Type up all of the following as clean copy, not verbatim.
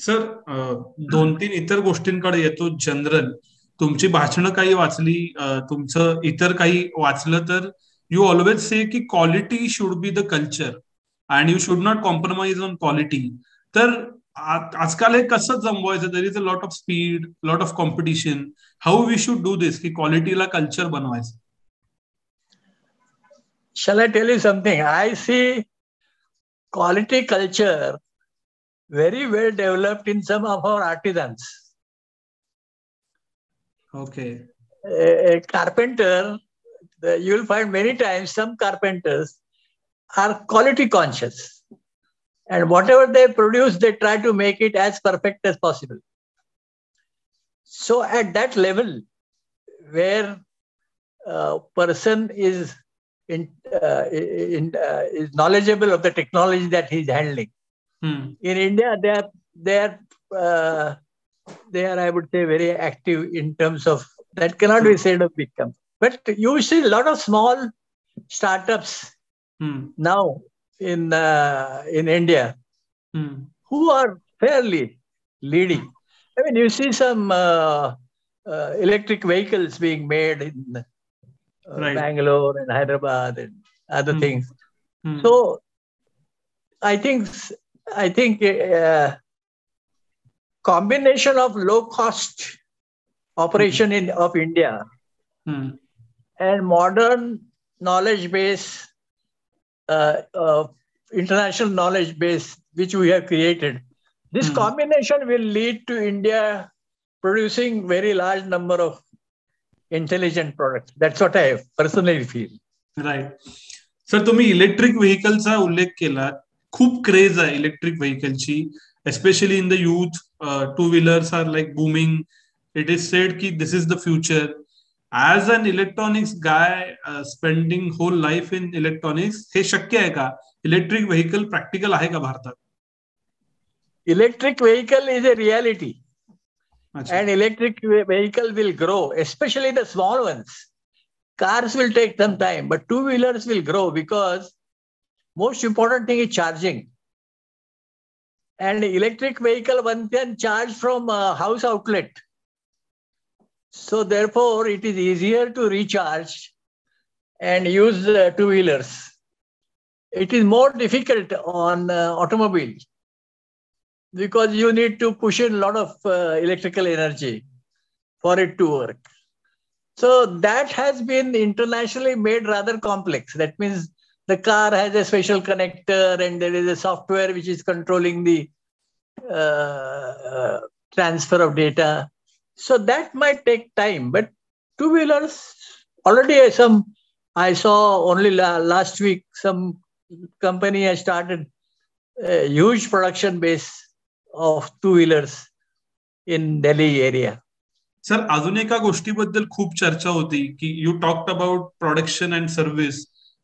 Sir, 2-3 इतर गोष्टींकडे येतो. जनरल तुमची भाषणं काही वाचली, तुमचं इतर काही वाचलं तर यू ऑलवेज से की quality should be the culture and you should not compromise on quality. तर आजकाल हे कसं जमवायचं? There is a lot of speed, lot of competition. How we should do this की क्वालिटीला कल्चर बनवायचं? Shall I tell you something? I see quality culture very well developed in some of our artisans. Okay. A carpenter, you will find many times some carpenters are quality conscious. And whatever they produce, they try to make it as perfect as possible. So at that level, where a person is is knowledgeable of the technology that he's handling. In India, they are, I would say, very active in terms of that. Cannot be said of big companies, but you see a lot of small startups now in India who are fairly leading. I mean, you see some electric vehicles being made in Bangalore and Hyderabad and other things. So I think combination of low cost operation of India and modern knowledge base, international knowledge base which we have created. This combination will lead to India producing very large number of intelligent products. That's what I personally feel. Right. Sir, तुम्ही electric व्हेकलचा उल्लेख केला. खूप craze आहे electric व्हेकलची, especially in the youth. Two wheelers are like booming. It is said की this is the future. As an electronics guy spending whole life in electronics, हे शक्य आहे का? इलेक्ट्रिक व्हेकल प्रॅक्टिकल आहे का भारतात? Electric vehicle is a reality. And electric vehicle will grow, especially the small ones. Cars will take some time, but two-wheelers will grow because most important thing is charging. And electric vehicle, one can charge from a house outlet. So therefore, it is easier to recharge and use two-wheelers. It is more difficult on automobile, because you need to push in a lot of electrical energy for it to work. So that has been internationally made rather complex. That means the car has a special connector and there is a software which is controlling the transfer of data. So that might take time. But two-wheelers, already I saw only last week, some company has started a huge production base of two-wheelers in Delhi area. Sir, अजून एका गोष्टीबद्दल खूप चर्चा होती की you talked about production and service,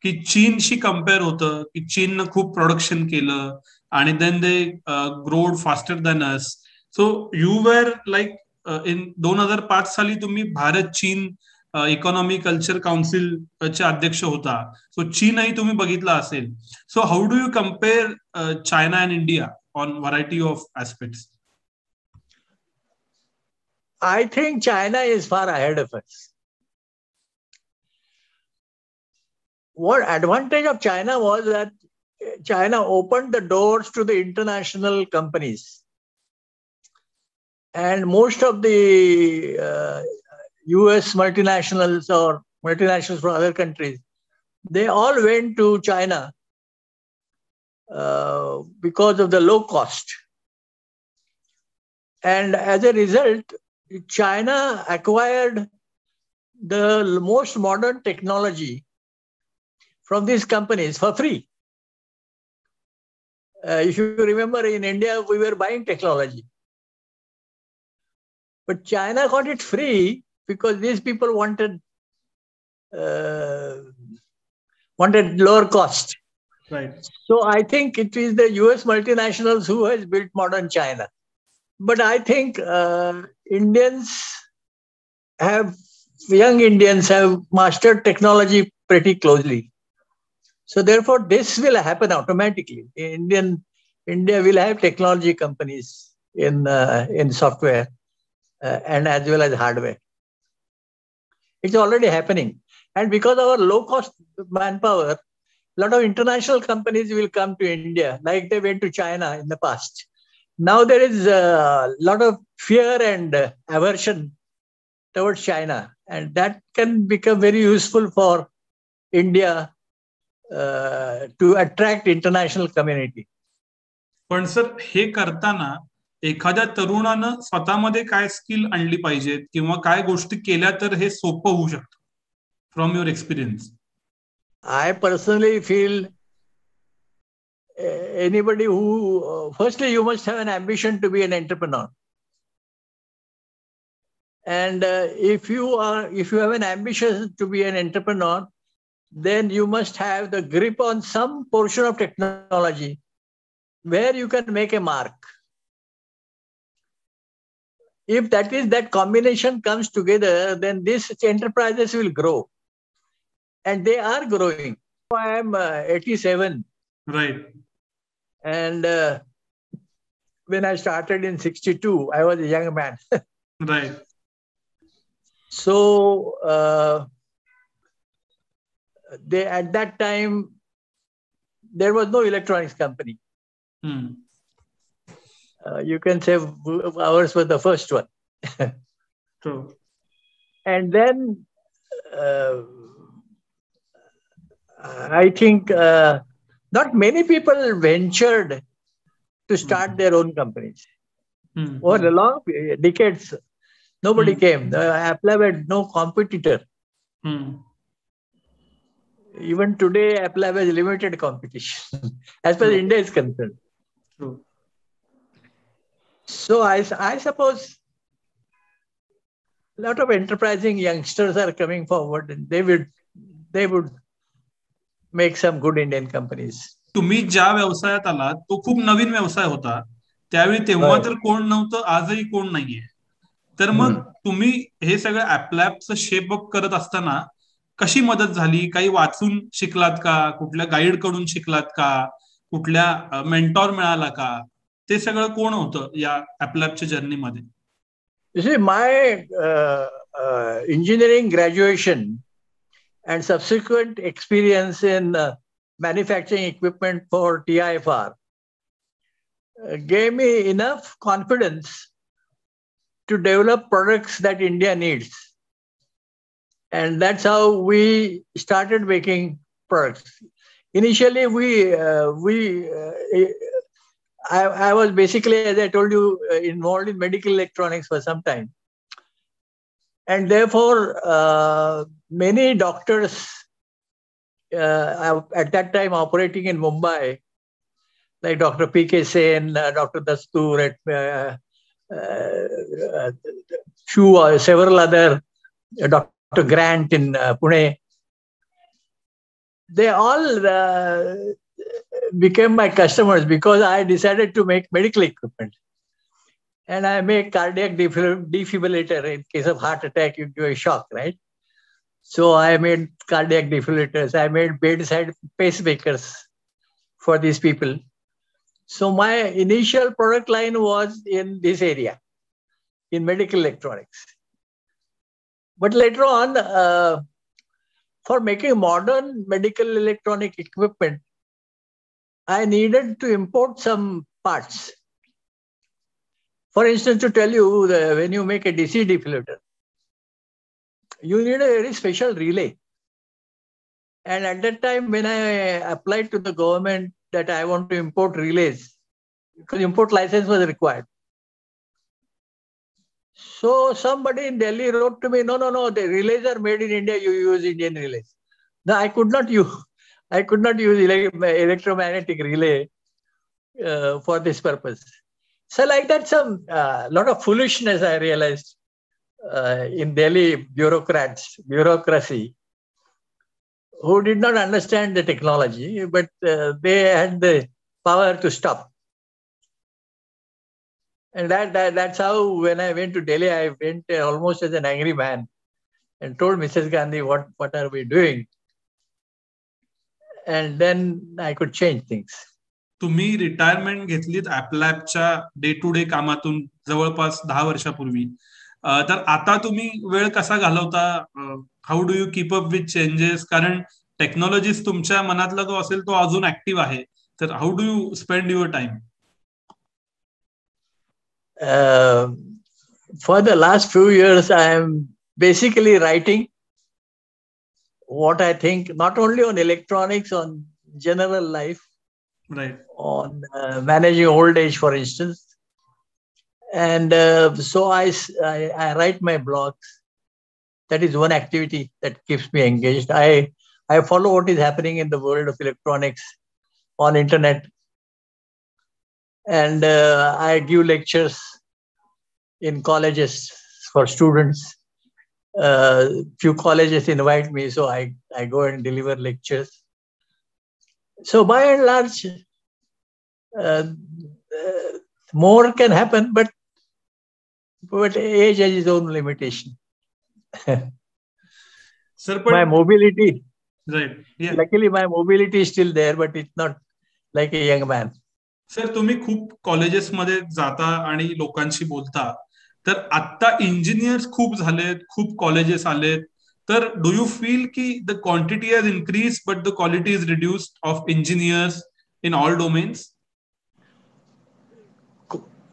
की चीनशी compare होतं की चीननं खूप प्रोडक्शन केलं आणि then they growed faster than us. So you were like in 2005 साली तुम्ही भारत चीन इकॉनॉमी कल्चर काउन्सिल चे अध्यक्ष होता. सो चीनही तुम्ही बघितला असेल. So how do you compare China and India on variety of aspects? I think China is far ahead of us. What advantage of China was that China opened the doors to the international companies. And most of the US multinationals or multinationals from other countries, they all went to China because of the low cost. And as a result, China acquired the most modern technology from these companies for free. If you remember, in India, we were buying technology. But China got it free because these people wanted lower cost. Right. So I think it is the US multinationals who has built modern China. But I think young Indians have mastered technology pretty closely. So therefore, this will happen automatically. India will have technology companies in software and as well as hardware. It's already happening. And because of our low-cost manpower, a lot of international companies will come to India, like they went to China in the past. Now there is a lot of fear and aversion towards China, and that can become very useful for India to attract international community. पण sir हे करताना एखाद्या तरुणानं स्वतःमध्ये काय skill आणली पाहिजेत किंवा काय गोष्टी केल्या तर हे सोपं होऊ शकतं from your experience? I personally feel anybody who, firstly, you must have an ambition to be an entrepreneur. And if you have an ambition to be an entrepreneur, then you must have the grip on some portion of technology where you can make a mark. If that combination comes together, then these enterprises will grow. And they are growing. I am 87. Right. And when I started in 62, I was a young man. Right. So at that time, there was no electronics company. You can say ours was the first one. True. And then I think not many people ventured to start their own companies. For a long decades, nobody came. APLAB had no competitor. Even today, APLAB has limited competition as far as India is concerned. True. So I suppose a lot of enterprising youngsters are coming forward, and they would make some good Indian companies. तुम्ही ज्या व्यवसायात आलात तो खूप नवीन व्यवसाय होता. त्यावेळी तेव्हा तर कोण नव्हतं, आजही कोण नाहीये. तर मग तुम्ही हे सगळं APLABचं शेप अप करत असताना कशी मदत झाली? काही वाचून शिकलात का? कुठल्या गाईड कडून शिकलात का? कुठल्या मेंटॉर मिळाला का? ते सगळं कोण होतं या APLABच्या जर्नीमध्ये? You see, my engineering graduation and subsequent experience in manufacturing equipment for TIFR gave me enough confidence to develop products that India needs. And that's how we started making products. Initially, I was basically, as I told you, involved in medical electronics for some time. And therefore, many doctors at that time operating in Mumbai, like Dr. P.K. Sen, Dr. Dastur, several other, Dr. Grant in Pune, they all became my customers because I decided to make medical equipment. And I make cardiac defibrillator in case of heart attack, you give a shock, right? So I made cardiac defibrillators. I made bedside pacemakers for these people. So my initial product line was in this area, in medical electronics. But later on, for making modern medical electronic equipment, I needed to import some parts. For instance, to tell you, when you make a DC defibrillator, you need a very special relay. And at that time, when I applied to the government that I want to import relays, because import license was required. So somebody in Delhi wrote to me, no, the relays are made in India, you use Indian relays. No, I could not use electromagnetic relay for this purpose. So like that, some lot of foolishness I realized in Delhi bureaucracy, who did not understand the technology, but they had the power to stop. And that's how, when I went to Delhi, I went almost as an angry man and told Mrs. Gandhi, what are we doing? And then I could change things. तुम्ही retirement घेतलीत ॲपलॅबच्या day to day कामातून जवळपास 10 वर्षापूर्वी. तर आता तुम्ही वेळ कसा घालवता? हाऊ do you keep up with changes? कारण टेक्नॉलॉजीज तुमच्या मनातला जो असेल तो अजून ऍक्टिव्ह आहे. तर हाऊ do you spend your time? For the last few years, I am basically writing what I think, not only on electronics, on general life, right, on managing old age, for instance. And so I write my blogs. That is one activity that keeps me engaged. I follow what is happening in the world of electronics on internet. And I give lectures in colleges for students. Few colleges invite me, so I go and deliver lectures. So by and large, more can happen, but age has its own limitation. Sir, but my mobility, right, yeah. Luckily my mobility is still there, but it's not like a young man. Sir, तुम्ही खूप कॉलेजेसमध्ये जाता आणि लोकांशी बोलता. तर आता engineers खूप झालेत, खूप कॉलेजेस आलेत. तर डू यू फील की the quantity has increase but the quality is reduced of engineers in all domains?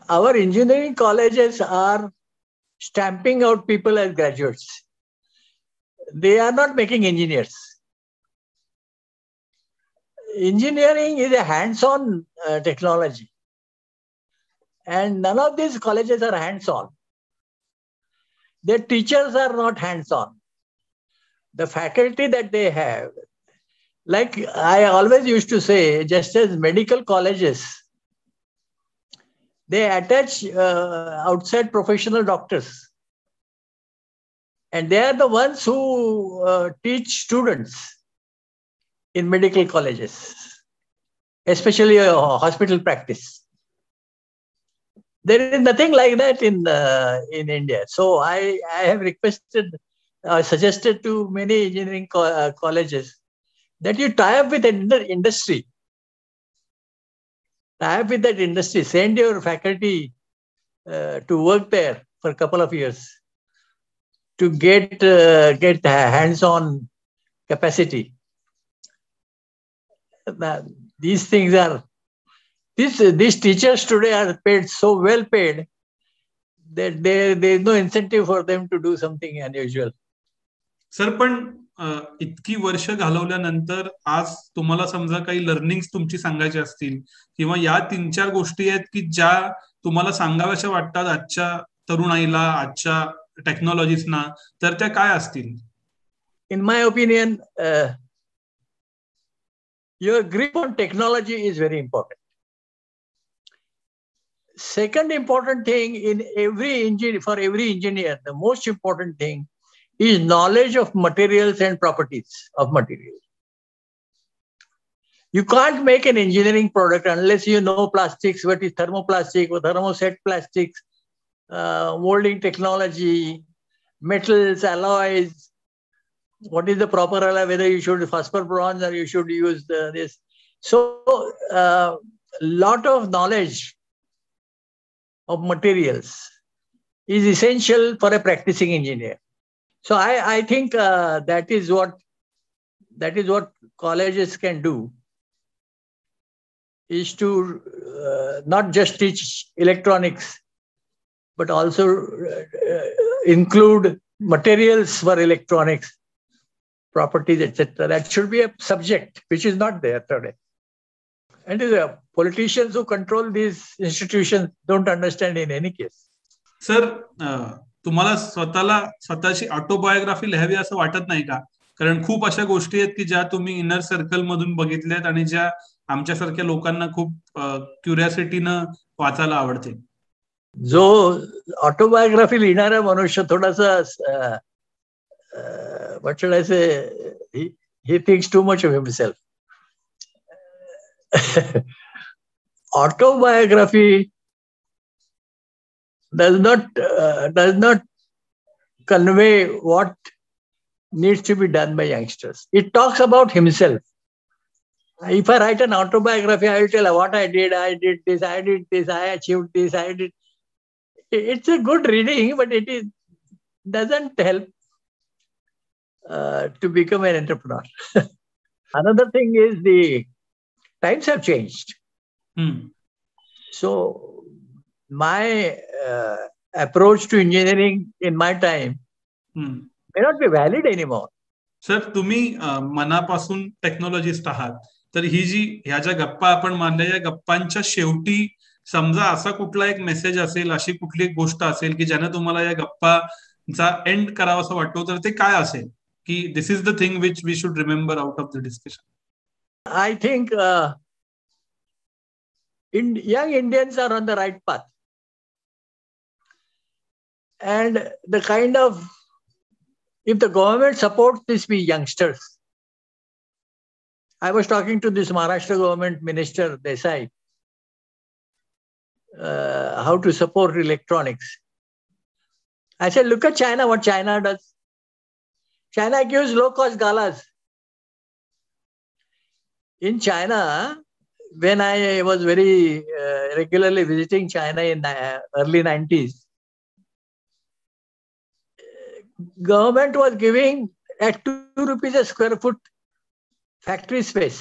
Our engineering colleges are stamping out people as graduates. They are not making engineers. Engineering is a hands-on technology. And none of these colleges are hands-on. Their teachers are not hands-on. The faculty that they have, like I always used to say, just as medical colleges, they attach outside professional doctors. And they are the ones who teach students in medical colleges, especially hospital practice. There is nothing like that in India. So I have suggested to many engineering colleges that you tie up with an industry. Tie up with that industry. Send your faculty to work there for a couple of years to get hands-on capacity. These things are. These teachers today are paid so well paid that there is no incentive for them to do something unusual. Sir, पण इतकी वर्ष घालवल्यानंतर आज तुम्हाला समजा काही learnings तुमची सांगायची असतील किंवा या 3-4 गोष्टी आहेत की ज्या तुम्हाला सांगाव्याशा वाटतात आजच्या तरुणाईला, आजच्या टेक्नॉलॉजीजना, तर त्या काय असतील? In my opinion, your grip on technology is very important. Second important thing for every engineer, the most important thing is knowledge of materials and properties of materials. You can't make an engineering product unless you know plastics, what is thermoplastic or thermoset plastics, molding technology, metals, alloys, what is the proper alloy, whether you should phosphor bronze or you should use this. So lot of knowledge of materials is essential for a practicing engineer. So I think that is what colleges can do, is to not just teach electronics, but also include materials for electronics, properties, etc. That should be a subject which is not there today. And the politicians who control these institutions don't understand in any case. Sir, तुम्हाला स्वतःची autobiography लिहावी असं वाटत नाही का? कारण खूप अशा गोष्टी आहेत की ज्या तुम्ही इनर सर्कल मधून बघितल्यात आणि ज्या आमच्यासारख्या लोकांना खूप क्युरिओसिटीनं वाचायला आवडते. जो ऑटोबायोग्राफी लिहिणारा मनुष्य थोडासा what should I say, he thinks too much of himself. Autobiography does not convey what needs to be done by youngsters. It talks about himself. If I write an autobiography, I will tell what I did this, I achieved this, I did. It's a good reading, but it doesn't help to become an entrepreneur. Another thing is the times have changed. So my approach to engineering in my time may not be valid anymore. Sir, तुम्ही मनापासून technologist आहात, तर ही ह्या ज्या गप्पा आपण मांडल्या, या गप्पांच्या शेवटी समजा असा कुठला एक मेसेज असेल, अशी कुठली गोष्ट असेल की ज्याने तुम्हाला या गप्पाचा एंड करावा असं वाटतो, तर ते काय असेल की this is the thing which we should remember out of the discussion? I think young Indians are on the right path. And the kind of, if the government supports these youngsters, I was talking to this Maharashtra government minister, Desai, how to support electronics. I said, look at China, what China does. China gives low-cost galas. In China, when I was very regularly visiting China in the early 90s, government was giving at 2 rupees a square foot factory space.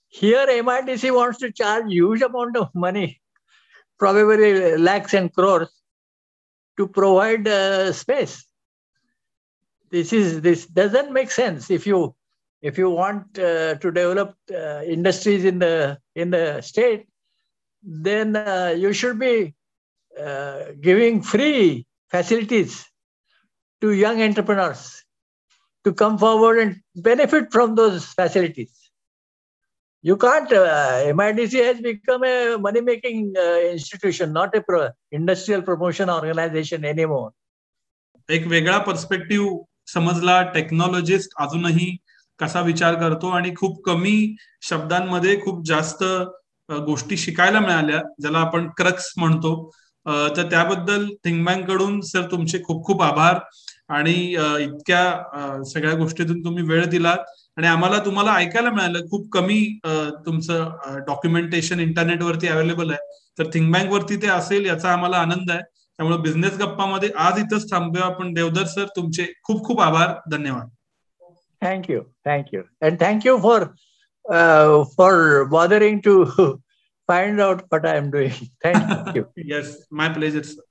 Here MIDC wants to charge huge amount of money, probably lakhs and crores, to provide space. This doesn't make sense. If you want to develop industries in the state, then you should be giving free facilities to young entrepreneurs to come forward and benefit from those facilities. You can't, MIDC has become a money-making institution, not a industrial promotion organization anymore. एक वेगळा perspective समजला. Technologist अजूनही कसा विचार करतो आणि खूप कमी शब्दांमध्ये खूप जास्त गोष्टी शिकायला मिळाल्या, ज्याला आपण क्रक्स म्हणतो. तर त्याबद्दल थिंक बँक कडून सर तुमचे खूप खूप आभार. आणि इतक्या सगळ्या गोष्टीतून तुम्ही वेळ दिलात आणि आम्हाला तुम्हाला ऐकायला मिळालं. खूप कमी तुमचं डॉक्युमेंटेशन इंटरनेटवरती अवेलेबल आहे, तर थिंक बँक वरती ते असेल याचा आम्हाला आनंद आहे. त्यामुळे बिझनेस गप्पामध्ये आज इथंच थांबूया आपण. देवधर सर, तुमचे खूप खूप आभार. धन्यवाद. Thank you. And thank you for bothering to find out what I am doing. Thank you. Yes, my pleasure, sir.